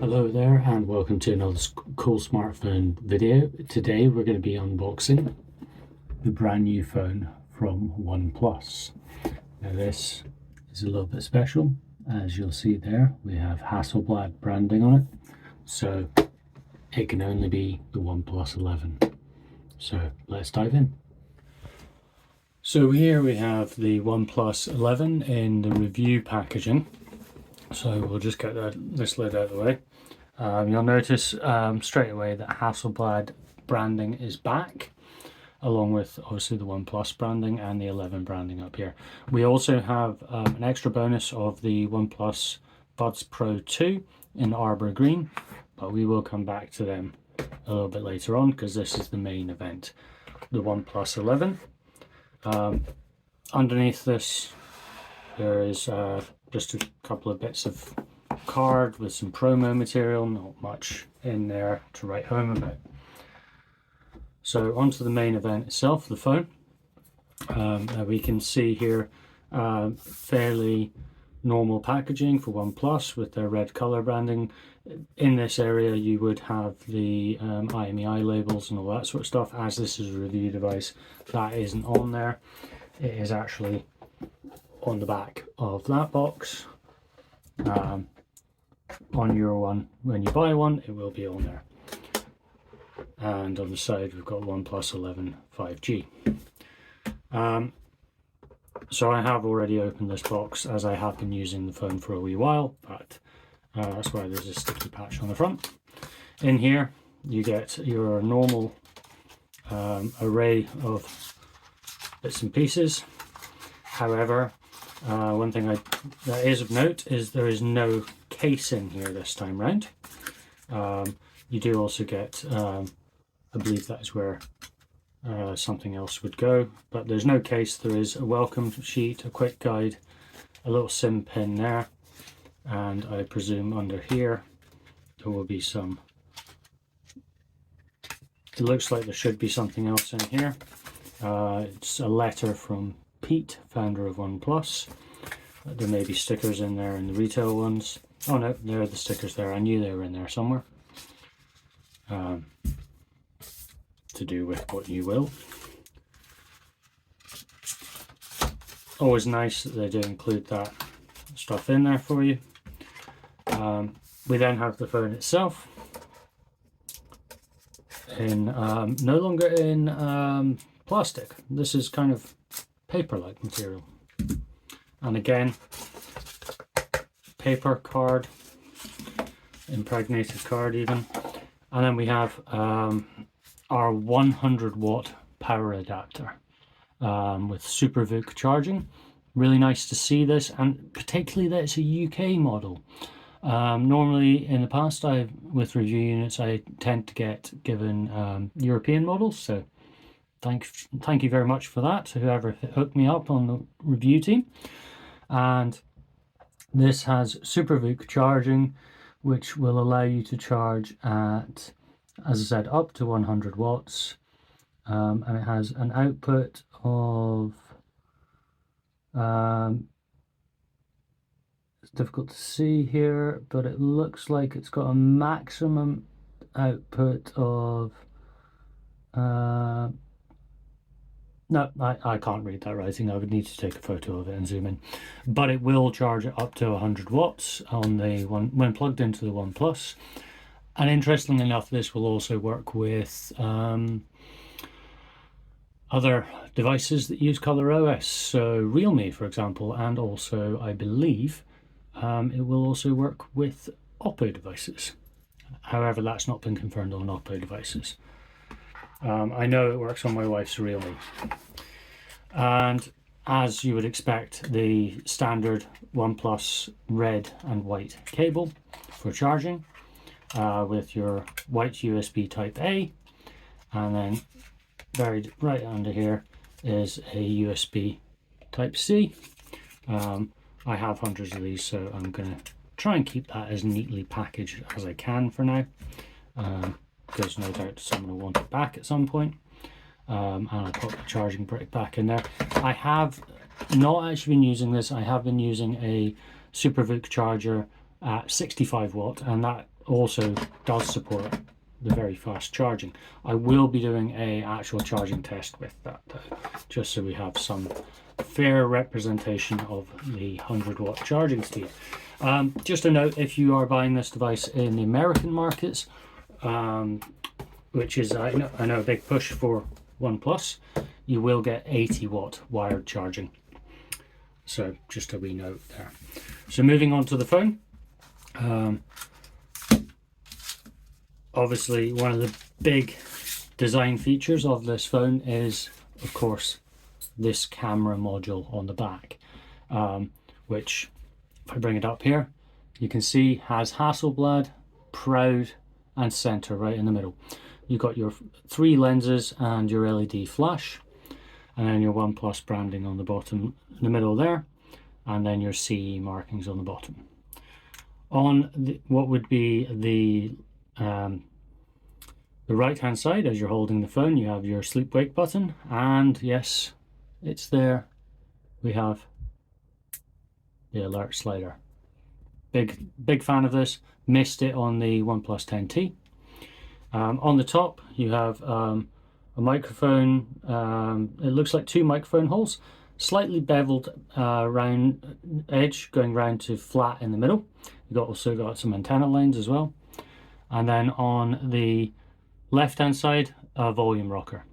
Hello there and welcome to another cool smartphone video. Today we're going to be unboxing the brand new phone from OnePlus. Now this is a little bit special. As you'll see there, we have Hasselblad branding on it, so it can only be the OnePlus 11. So let's dive in. So here we have the OnePlus 11 in the review packaging. So we'll just get this lid out of the way. You'll notice straight away that Hasselblad branding is back, along with obviously the OnePlus branding and the 11 branding up here. We also have an extra bonus of the OnePlus Buds Pro 2 in Arbor Green, but we will come back to them a little bit later on because this is the main event, the OnePlus 11. Underneath this there is just a couple of bits of card with some promo material, not much in there to write home about. So onto the main event itself, the phone. We can see here fairly normal packaging for OnePlus with their red color branding. In this area you would have the IMEI labels and all that sort of stuff. As this is a review device, that isn't on there. It is actually on the back of that box. On your one, when you buy one, it will be on there. And on the side we've got OnePlus 11 5G. So I have already opened this box, as I have been using the phone for a wee while, but that's why there's a sticky patch on the front. In here you get your normal array of bits and pieces. However, one thing that is of note is there is no case in here this time round. You do also get, I believe that is where something else would go, but there's no case. There is a welcome sheet, a quick guide, a little SIM pin there, and I presume under here there will be some, it looks like there should be something else in here. It's a letter from Pete, founder of OnePlus. There may be stickers in there in the retail ones. Oh no, there are the stickers there. I knew they were in there somewhere. To do with what you will. Always nice that they do include that stuff in there for you. We then have the phone itself in no longer in plastic. This is kind of paper-like material, and again paper card, impregnated card even. And then we have our 100 watt power adapter with Super VOOC charging. Really nice to see this, and particularly that it's a UK model. Normally in the past, with review units I tend to get given European models, so thank you very much for that, whoever hooked me up on the review team. And this has Super VOOC charging, which will allow you to charge at, as I said, up to 100 watts. And it has an output of, it's difficult to see here, but it looks like it's got a maximum output of, no, I can't read that writing. I would need to take a photo of it and zoom in. But it will charge it up to 100 watts on the one when plugged into the OnePlus. And interestingly enough, this will also work with other devices that use ColorOS. So Realme, for example, and also I believe it will also work with Oppo devices. However, that's not been confirmed on Oppo devices. I know it works on my wife's Realme. And as you would expect, the standard OnePlus red and white cable for charging, with your white USB type A, and then buried right under here is a USB type C. I have hundreds of these, so I'm going to try and keep that as neatly packaged as I can for now. Because no doubt someone will want it back at some point. And I'll put the charging brick back in there. I have not actually been using this. I have been using a Super VOOC charger at 65 watt, and that also does support the very fast charging. I will be doing a actual charging test with that though, just so we have some fair representation of the 100-watt charging speed. Just a note, if you are buying this device in the American markets, which is I know a big push for OnePlus, you will get 80-watt wired charging. So just a wee note there. So moving on to the phone. Obviously, one of the big design features of this phone is, of course, this camera module on the back, which, if I bring it up here, you can see has Hasselblad, Proud, and Center right in the middle. You've got your 3 lenses and your LED flash, and then your OnePlus branding on the bottom, in the middle there, and then your CE markings on the bottom. On what would be the right hand side, as you're holding the phone, you have your sleep wake button, and yes, it's there. We have the alert slider. Big fan of this. Missed it on the OnePlus 10T. On the top you have a microphone. It looks like 2 microphone holes, slightly beveled round edge going round to flat in the middle. You've also got some antenna lines as well. And then on the left hand side, a volume rocker.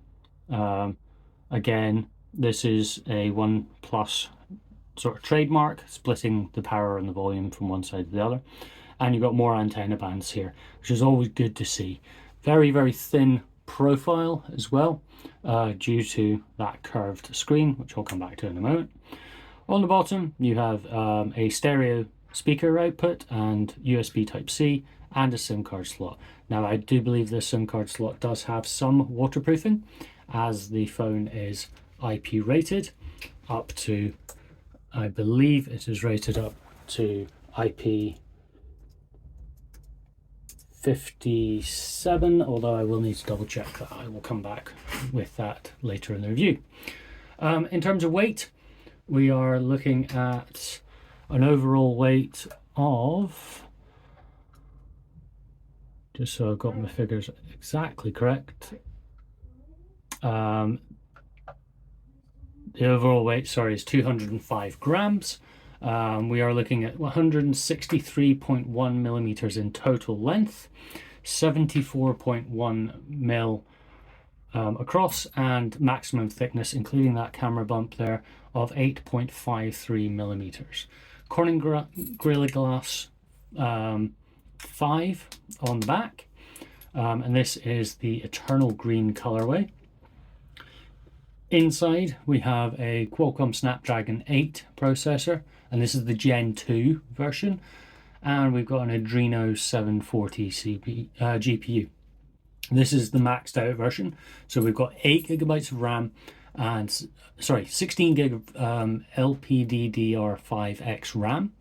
Again, this is a OnePlus sort of trademark, splitting the power and the volume from one side to the other. And you've got more antenna bands here, which is always good to see. Very, very thin profile as well, due to that curved screen, which I'll come back to in a moment. On the bottom, you have a stereo speaker output and USB Type-C and a SIM card slot. Now, I do believe this SIM card slot does have some waterproofing, as the phone is IP rated up to, I believe it is rated up to IP 57, although I will need to double check that. I will come back with that later in the review. In terms of weight, we are looking at an overall weight of, just so I've got my figures exactly correct, the overall weight, sorry, is 205 grams. We are looking at 163.1 millimeters in total length, 74.1 mil across, and maximum thickness, including that camera bump there, of 8.53 millimeters. Corning Gorilla Glass 5 on the back, and this is the Eternal Green colorway. Inside we have a Qualcomm Snapdragon 8 processor, and this is the Gen 2 version, and we've got an Adreno 740 GPU. This is the maxed out version, so we've got 8 gigabytes of RAM and 16 gig of LPDDR5X RAM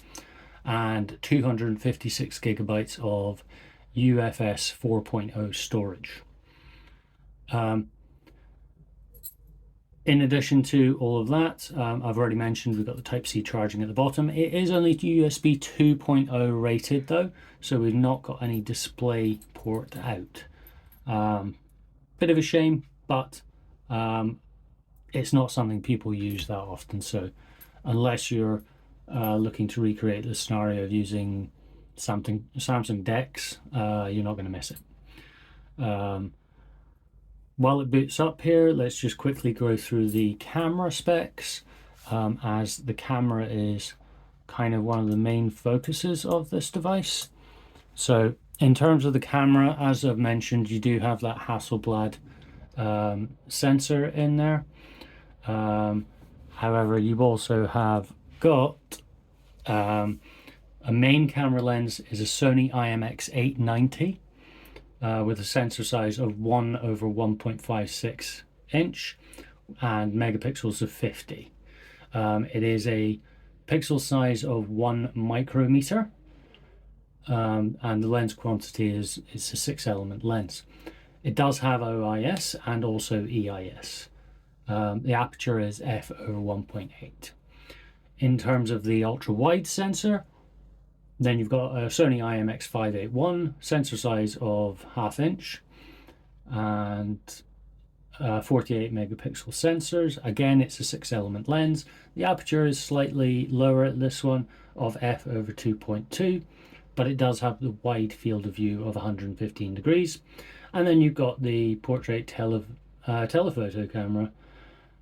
and 256 gigabytes of UFS 4.0 storage. In addition to all of that, I've already mentioned we've got the Type-C charging at the bottom. It is only USB 2.0 rated though, so we've not got any display port out. Bit of a shame, but it's not something people use that often, so unless you're looking to recreate the scenario of using Samsung DeX, you're not going to miss it. While it boots up here, let's just quickly go through the camera specs, as the camera is kind of one of the main focuses of this device. So in terms of the camera, as I've mentioned, you do have that Hasselblad sensor in there. However, you also have got a main camera lens is a Sony IMX890 with a sensor size of 1/1.56 inch and megapixels of 50. It is a pixel size of 1 micrometer, and the lens quantity is a 6-element lens. It does have OIS and also EIS. The aperture is f/1.8. In terms of the ultra wide sensor, Then you've got a Sony IMX581, sensor size of 1/2 inch, and 48 megapixel sensors. Again, it's a 6-element lens. The aperture is slightly lower at this one, of f/2.2, but it does have the wide field of view of 115 degrees. And then you've got the portrait telephoto camera,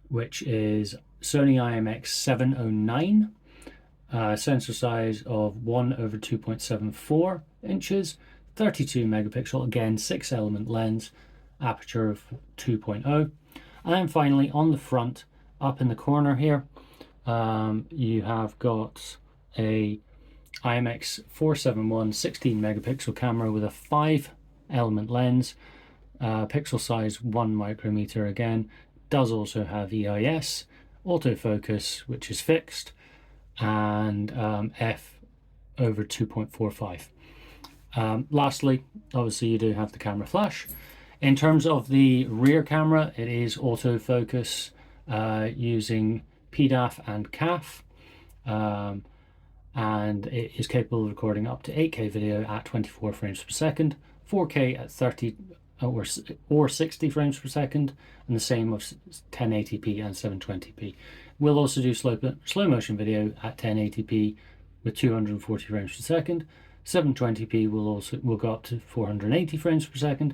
which is Sony IMX709, sensor size of 1/2.74 inches, 32 megapixel, again 6-element lens, aperture of 2.0. And then finally on the front, up in the corner here, you have got a IMX471 16 megapixel camera with a 5-element lens, pixel size 1 micrometer. Again, does also have EIS, autofocus, which is fixed, and f/2.45. Lastly, obviously you do have the camera flash. In terms of the rear camera, it is autofocus using PDAF and CAF, and it is capable of recording up to 8K video at 24 frames per second, 4K at 30 or 60 frames per second, and the same of 1080p and 720p. We'll also do slow motion video at 1080p with 240 frames per second. 720p will go up to 480 frames per second,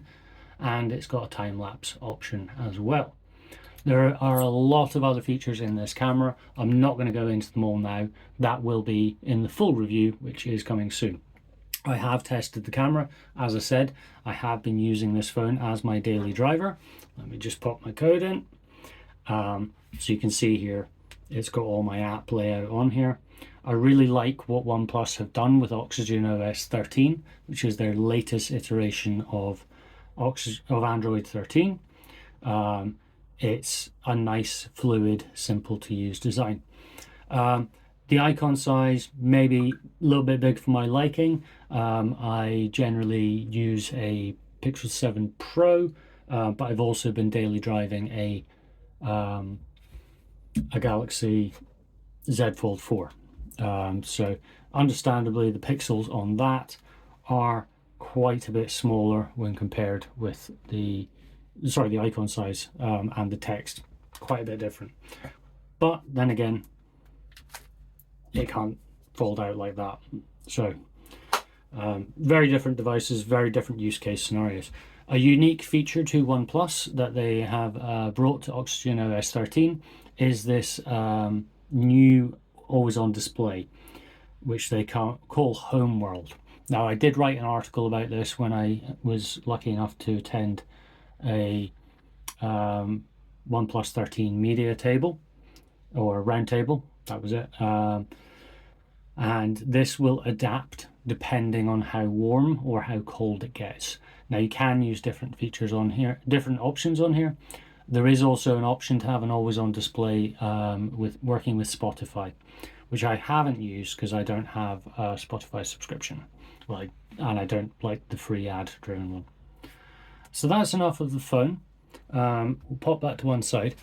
and it's got a time-lapse option as well. There are a lot of other features in this camera. I'm not going to go into them all now. That will be in the full review, which is coming soon. I have tested the camera. As I said, I have been using this phone as my daily driver. Let me just pop my code in. So you can see here, it's got all my app layout on here. I really like what OnePlus have done with Oxygen OS 13, which is their latest iteration of Android 13. It's a nice, fluid, simple to use design. The icon size maybe a little bit big for my liking. I generally use a Pixel 7 Pro, but I've also been daily driving a Galaxy Z Fold 4. So understandably the pixels on that are quite a bit smaller when compared with the icon size, and the text quite a bit different. But then again, it can't fold out like that. So very different devices, very different use case scenarios. A unique feature to OnePlus that they have brought to Oxygen OS 13 is this new always-on display, which they call Home World. Now, I did write an article about this when I was lucky enough to attend a OnePlus 13 media table, or round table, that was it. And this will adapt depending on how warm or how cold it gets. Now, you can use different features on here, different options on here. There is also an option to have an always-on display with working with Spotify, which I haven't used because I don't have a Spotify subscription. And I don't like the free ad-driven one. So that's enough of the phone. We'll pop that to one side,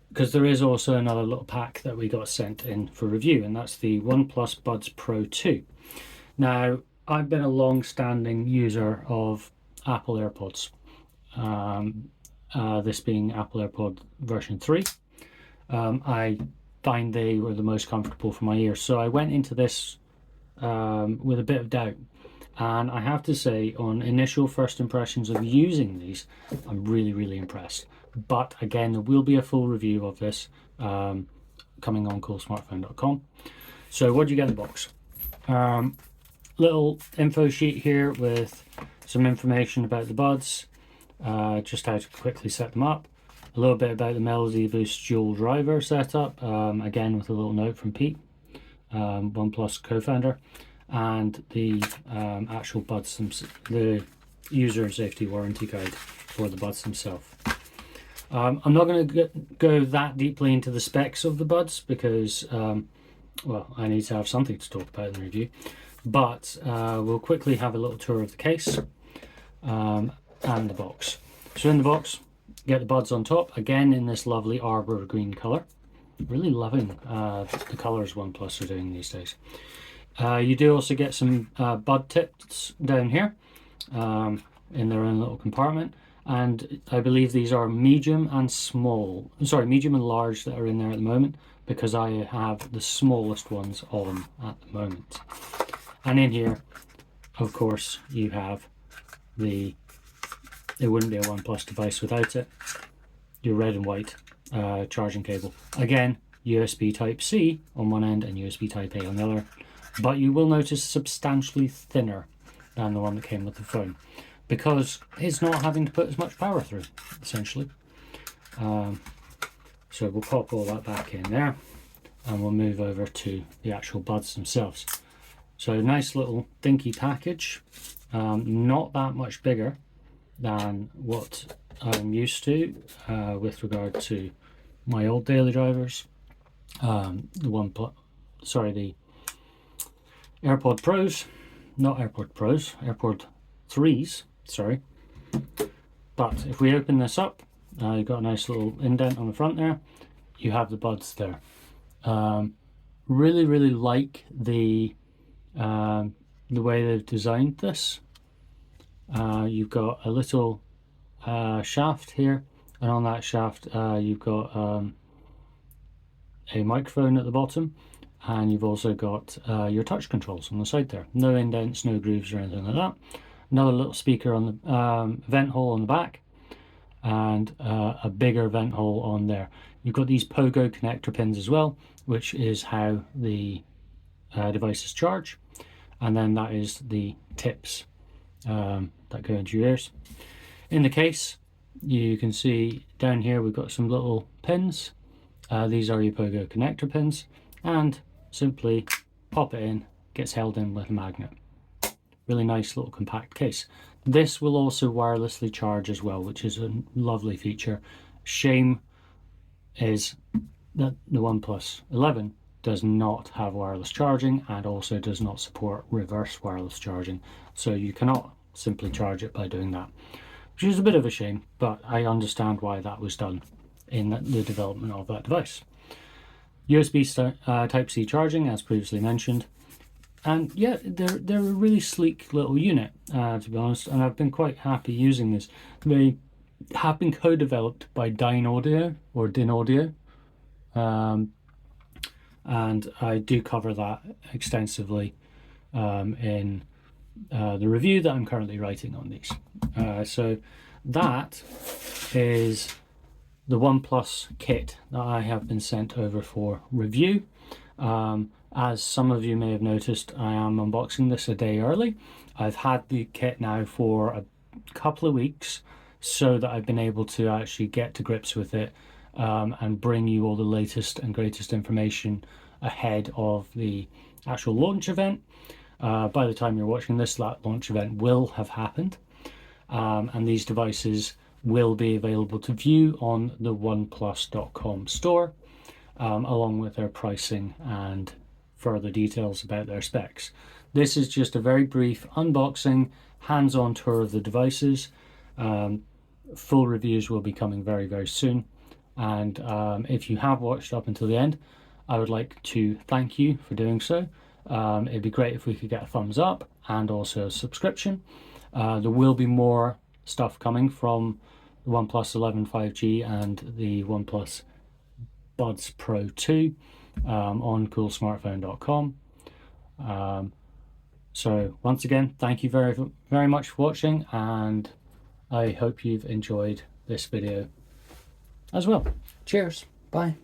because there is also another little pack that we got sent in for review, and that's the OnePlus Buds Pro 2. Now, I've been a long-standing user of Apple AirPods, this being Apple AirPod version 3. I find they were the most comfortable for my ears, so I went into this with a bit of doubt. And I have to say, on initial first impressions of using these, I'm really, really impressed. But again, there will be a full review of this coming on Coolsmartphone.com. So what do you get in the box? Little info sheet here with some information about the buds, just how to quickly set them up. A little bit about the Melody Boost dual driver setup, again with a little note from Pete, OnePlus co-founder, and the actual buds, the user and safety warranty guide for the buds themselves. I'm not going to go that deeply into the specs of the buds because, well, I need to have something to talk about in the review. But we'll quickly have a little tour of the case and the box. So in the box, get the buds on top, again in this lovely arbor green colour. Really loving the colours OnePlus are doing these days. You do also get some bud tips down here in their own little compartment, and I believe these are medium and large that are in there at the moment, because I have the smallest ones on at the moment. And in here, of course, you have it wouldn't be a OnePlus device without it, your red and white charging cable. Again, USB Type-C on one end and USB Type-A on the other, but you will notice substantially thinner than the one that came with the phone, because it's not having to put as much power through, essentially. So we'll pop all that back in there, and we'll move over to the actual buds themselves. So nice little dinky package, not that much bigger than what I'm used to with regard to my old daily drivers. The AirPod Pros, not AirPod Pros, AirPod 3s, sorry. But if we open this up, you've got a nice little indent on the front there. You have the buds there. Really, really like the way they've designed this. You've got a little shaft here, and on that shaft you've got a microphone at the bottom, and you've also got your touch controls on the side there. No indents, no grooves or anything like that. Another little speaker on the vent hole on the back, and a bigger vent hole on there. You've got these pogo connector pins as well, which is how the devices charge, and then that is the tips that go into your ears. In the case, you can see down here we've got some little pins. These are your pogo connector pins, and simply pop it in, gets held in with a magnet. Really nice little compact case. This will also wirelessly charge as well, which is a lovely feature. Shame is that the OnePlus 11 does not have wireless charging, and also does not support reverse wireless charging, so you cannot simply charge it by doing that, which is a bit of a shame, but I understand why that was done in the development of that device. USB Type-C charging, as previously mentioned, and yeah, they're a really sleek little unit, to be honest, and I've been quite happy using this. They have been co-developed by Din Audio, and I do cover that extensively in the review that I'm currently writing on these. So that is the OnePlus kit that I have been sent over for review. As some of you may have noticed, I am unboxing this a day early. I've had the kit now for a couple of weeks, so that I've been able to actually get to grips with it and bring you all the latest and greatest information ahead of the actual launch event. By the time you're watching this, that launch event will have happened, and these devices will be available to view on the oneplus.com store, along with their pricing and further details about their specs. This is just a very brief unboxing, hands-on tour of the devices. Full reviews will be coming very, very soon, and if you have watched up until the end, I would like to thank you for doing so. It'd be great if we could get a thumbs up and also a subscription. There will be more stuff coming from the OnePlus 11 5G and the OnePlus Buds Pro 2 on Coolsmartphone.com. So once again, thank you very, very much for watching, and I hope you've enjoyed this video as well. Cheers. Bye.